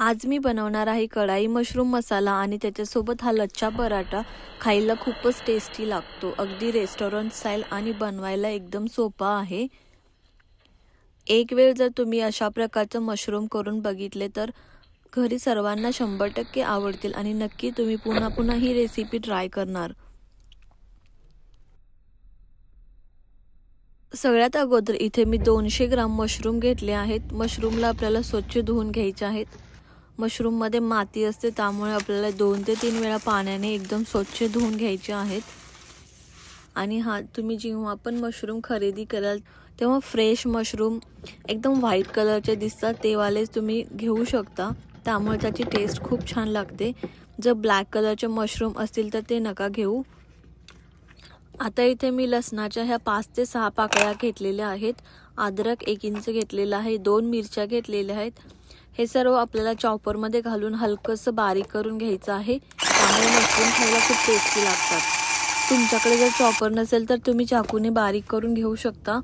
आज मी बनवणार आहे कढाई मशरूम मसाला आणि त्याच्यासोबत हा लच्छा पराठा. खायला खूपच टेस्टी लागतो, अगदी रेस्टॉरंट स्टाईल आणि बनवायला एकदम सोपा आहे. एक वेळ जर तुम्ही अशा प्रकारचं मशरूम करून बघितले तर घरी सर्वांना 100% आवडतील आणि नक्की तुम्ही पुन्हा पुन्हा ही रेसिपी ट्राय करणार. सगळ्यात अगोदर इथे मी 200 ग्राम मशरूम घेतले आहेत. मशरूमला आपल्याला स्वच्छ धुवून घ्यायचे आहेत. मशरूम मध्ये माती असते, त्यामुळे आपल्याला 2 ते 3 वेळा पाण्याने एकदम स्वच्छ धुवून घ्यायचे आहेत. आणि तुम्ही जेव्हा पण मशरूम खरेदी कराल तेव्हा फ्रेश मशरूम एकदम व्हाईट कलरचे दिसतात ते वालेच तुम्ही घेऊ शकता, त्यामुळे त्याची टेस्ट खूप छान लागते. जर ब्लॅक कलरचे मशरूम असतील तर ते नका घेऊ. आता इथे मी लसणाच्या ह्या 5 ते 6 पाकळ्या घेतलेल्या आहेत. अद्रक 1 इंच घेतलेला आहे. 2 मिरच्या घेतलेल्या आहेत. हे सर्व आपल्याला चॉपर मध्ये घालून हलकसं बारीक करून घ्यायचं आहे, त्यामुळे मशरूम खायला खूप टेस्टी लागतात. तुमच्याकडे जर चॉपर नसेल तर तुम्ही चाकूने बारीक करून घेऊ शकता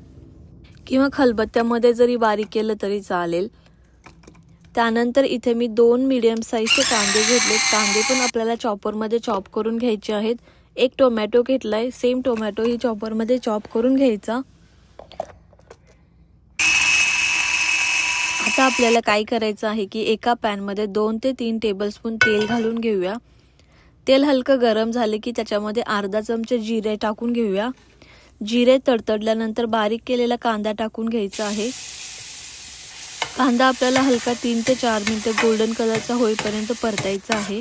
किंवा खलबत्त्यामध्ये जरी बारीक केलं तरी चालेल. त्यानंतर इथे मी 2 मीडियम साईजचे कांदे घेतले. कांदे पण आपल्याला चॉपर मध्ये चॉप करून घ्यायचे आहेत. 1 टोमॅटो घेतलाय. सेम टोमॅटो ही चॉपर मध्ये चॉप करून घ्यायचा. आता आपल्याला काय करायचं आहे की एका पॅन मध्ये 2 ते 3 टेबलस्पून तेल घालून घेऊया. तेल हलकं गरम झाले की त्याच्यामध्ये अर्धा चमचा जिरे टाकून घेऊया. जिरे तडतडल्यानंतर बारीक केलेला कांदा टाकून घ्यायचा आहे. कांदा आपल्याला हलका 3 ते 4 मिनिटे गोल्डन कलरचा होईपर्यंत परतायचा आहे.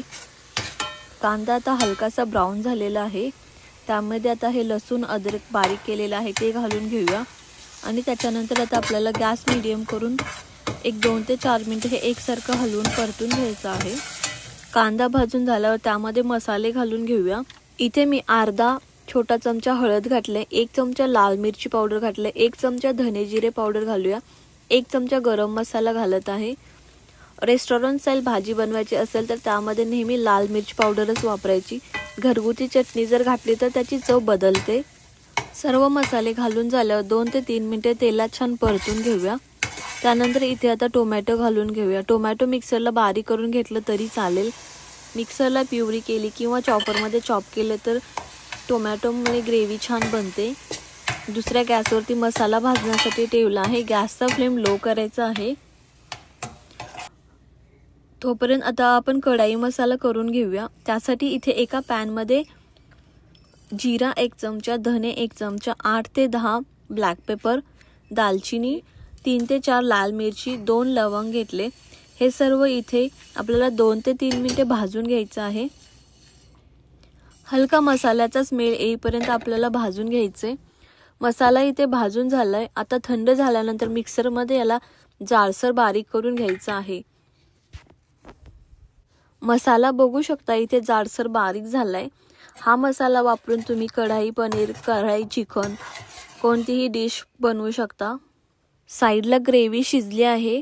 कांदा आता हलकासा ब्राऊन झालेला आहे. त्यामध्ये आता हे लसूण अद्रक बारीक केलेला आहे ते घालून घेऊया. आणि त्याच्यानंतर आता आपल्याला गॅस मीडियम करून 2 ते 4 मिनिटे हे एकसारखं हलवून परतून घ्यायचं आहे. कांदा भाजून झाल्यावर त्यामध्ये मसाले घालून घेऊया. इथे मी अर्धा छोटा चमचा हळद घातले, 1 चमचा लाल मिरची पावडर घातले, 1 चमचा धने जिरे पावडर घालूया, 1 चमचा गरम मसाला घालत आहे. रेस्टॉरंट स्टाईल भाजी बनवायची असेल तर त्यामध्ये नेहमी लाल मिरची पावडरच वापरायची. घरगुती चटणी जर घातली तर त्याची चव बदलते. सर्व मसाले घालून झाल्यावर 2 ते 3 मिनिटे तेलात छान परतून घेऊया. त्यानंतर इथे आता टोमॅटो घालून घेऊया. टोमॅटो मिक्सरला बारीक करून घेतलं तरी चालेल. मिक्सरला प्युरी केली किंवा चॉपरमध्ये चॉप केलं तर टोमॅटोमुळे ग्रेव्ही छान बनते. दुसऱ्या गॅसवरती मसाला भाजण्यासाठी ठेवला आहे. गॅसचा फ्लेम लो करायचा आहे. तोपर्यंत आता आपण कढाई मसाला करून घेऊया. त्यासाठी इथे एका पॅन मध्ये जिरा 1 चमचा, धने 1 चमचा, 8 ते 10 ब्लॅक पेपर, दालचिनी, 3 ते 4 लाल मिरची, 2 लवंग घेतले. हे सर्व इथे आपल्याला 2 ते 3 मिनिटे भाजून घ्यायचं आहे. हलका मसाल्याचा स्मेल येईपर्यंत आपल्याला भाजून घ्यायचे. मसाला इथे भाजून झालाय. आता थंड झाल्यानंतर मिक्सर मध्ये याला जाडसर बारीक करून घ्यायचा आहे. मसाला बघू शकता इथे जाडसर बारीक झालाय. हा मसाला वापरून तुम्ही कढाई पनीर, कढाई चिकन कोणतीही डिश बनवू शकता. साईडला ग्रेव्ही शिजली आहे.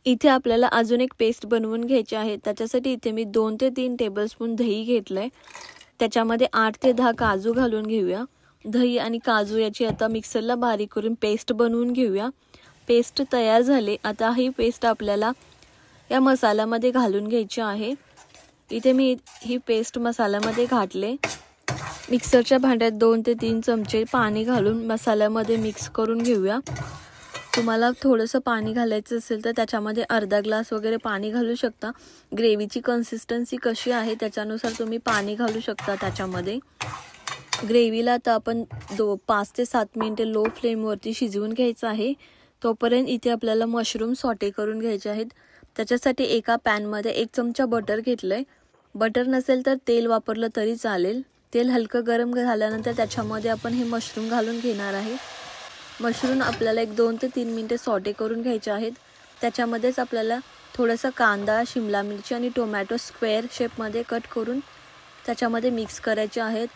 इथे आपल्याला अजून एक पेस्ट बनवून घ्यायची आहे. त्याच्यासाठी इथे मी 2 ते 3 टेबलस्पून दही घेतलंय. त्याच्यामध्ये 8 ते 10 काजू घालून घेऊया. दही आणि काजू याची आता मिक्सरला बारीक करून पेस्ट बनवून घेऊया. पेस्ट तयार झाले. आता ही पेस्ट आपल्याला या मसाल्यामध्ये घालून घ्यायची आहे. इथे मी ही पेस्ट मसाल्यामध्ये घातले. मिक्सरच्या भांड्यात 2 ते 3 चमचे पाणी घालून मसाल्यामध्ये मिक्स करून घेऊया. तुम्हाला थोडंसं पाणी घालायचं असेल तर त्याच्यामध्ये अर्धा ग्लास वगैरे पाणी घालू शकता. ग्रेव्हीची कन्सिस्टन्सी कशी आहे त्याच्यानुसार तुम्ही पाणी घालू शकता त्याच्यामध्ये. ग्रेव्हीला आता आपण 5 ते 7 मिनिटे लो फ्लेमवरती शिजवून घ्यायचं आहे. तोपर्यंत इथे आपल्याला मशरूम सॉटे करून घ्यायचे आहेत. त्याच्यासाठी एका पॅनमध्ये 1 चमचा बटर घेतलंय. बटर नसेल तर तेल वापरलं तरी चालेल. तेल हलकं गरम झाल्यानंतर त्याच्यामध्ये आपण हे मशरूम घालून घेणार आहे. मशरूम आपल्याला 2 ते 3 मिनिटे सॉटे करून घ्यायचे आहेत. त्याच्यामध्येच आपल्याला थोडासा कांदा, शिमला मिरची आणि टोमॅटो स्क्वेअर शेपमध्ये कट करून त्याच्यामध्ये मिक्स करायचे आहेत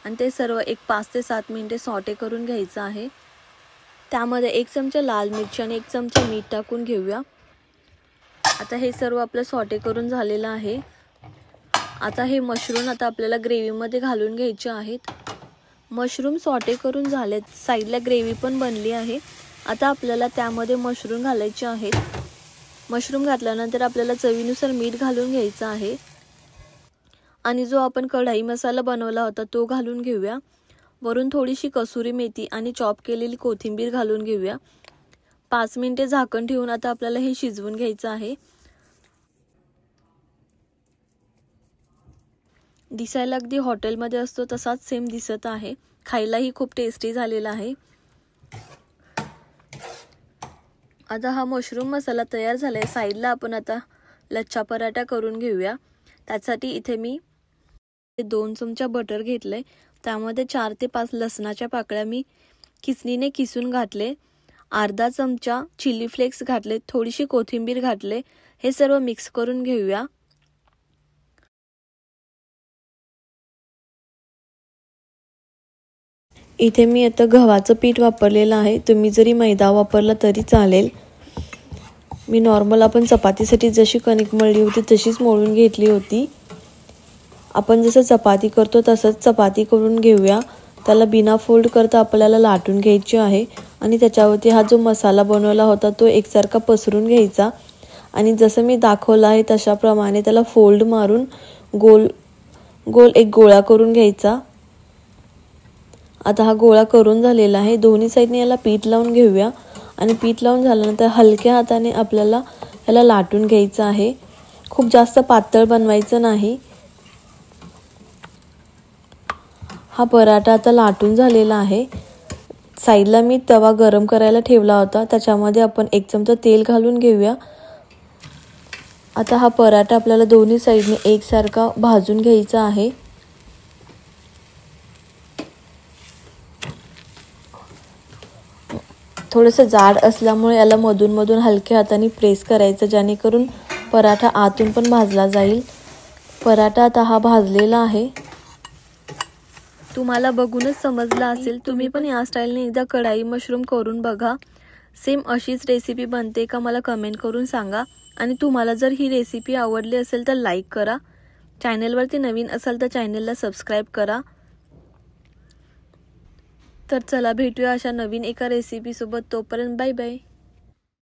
आणि ते सर्व 5 ते 7 मिनिटे सॉटे करून घ्यायचं आहे. त्यामध्ये 1 चमचा लाल मिरची आणि 1 चमचा मीठ टाकून घेऊया. आता हे सर्व आपलं सॉटे करून झालेलं आहे. आता हे मशरूम आता आपल्याला ग्रेव्हीमध्ये घालून घ्यायचे आहेत. मशरूम सॉटे करून झालेत. साईडला ग्रेव्ही पण बनली आहे. आता आपल्याला त्यामध्ये मशरूम घालायचे आहेत. मशरूम घातल्यानंतर आपल्याला चवीनुसार मीठ घालून घ्यायचं आहे आणि जो आपण कढई मसाला बनवला होता तो घालून घेऊया। वरून थोडीशी कसुरी मेथी आणि चॉप केलेली कोथिंबीर घालून घेऊया। 5 मिनिटे झाकण ठेवून आता आपल्याला हे शिजवून घ्यायचं आहे। दिसायला अगदी हॉटेलमध्ये असतो तसाच सेम दिसत आहे, खायलाही खूप टेस्टी झालेला आहे। आता हा मशरूम मसाला तयार झालाय। साईडला आपण आता लच्छा पराठा करून घेऊया। त्यासाठी इथे मी 2 चमचा बटर घेतले, त्यामध्ये 4 ते 5 लसणाच्या पाकळ्या मी किसणीने किसून घातले, अर्धा चमचा चिली फ्लेक्स घातले, थोडीशी कोथिंबीर घातले। हे सर्व मिक्स करून घेऊया। इथे मी आता गव्हाचं पीठ वापरलेलं आहे, तुम्ही जरी मैदा वापरला तरी चालेल। मी नॉर्मल आपण चपातीसाठी जशी कणिक मळली होती तशीच मळून घेतली होती। आपण जसं चपाती करतो तसंच चपाती करून घेऊया। त्याला बिना फोल्ड करता आपल्याला लाटून घ्यायची आहे आणि त्याच्यावरती हा जो मसाला बनवला होता तो एकसारखा पसरून घ्यायचा आणि जसं मी दाखवलं आहे तशा प्रमाणे त्याला फोल्ड मारून गोल गोल एक गोळा करून घ्यायचा। आता हा गोळा करून झालेला आहे। दोन्ही साइडने याला पीठ लावून घेऊया आणि पीठ लावून झाल्यानंतर हलक्या हाताने आपल्याला याला लाटून घ्यायचं आहे, खूप जास्त पातळ बनवायचं नाही। हा पराठा आता लाटून झालेला आहे। साइडला मी तवा गरम करायला ठेवला होता, त्याच्यामध्ये आपण 1 चमचा तेल घालून घेऊया। आता हा पराठा आपल्याला दोन्ही साइडने एकसारखा भाजून घ्यायचा आहे। थोडंसं जाड असल्यामुळे याला मधून मधून हलक्या हाताने प्रेस करायचं, जेणेकरून पराठा आतून पण भाजला जाईल। पराठा आता हा भाजलेला आहे, तुम्हाला बघूनच समजलं असेल। तुम्ही पण या स्टाईलने एकदा कढाई मशरूम करून बघा, सेम अशीच रेसिपी बनते का मला कमेंट करून सांगा। आणि तुम्हाला जर ही रेसिपी आवडली असेल तर लाईक करा, चॅनलवरती नवीन असाल तर चॅनलला सबस्क्राईब करा। तर चला भेटूया अशा नवीन एका रेसिपी सोबत, तोपर्यंत बाय बाय।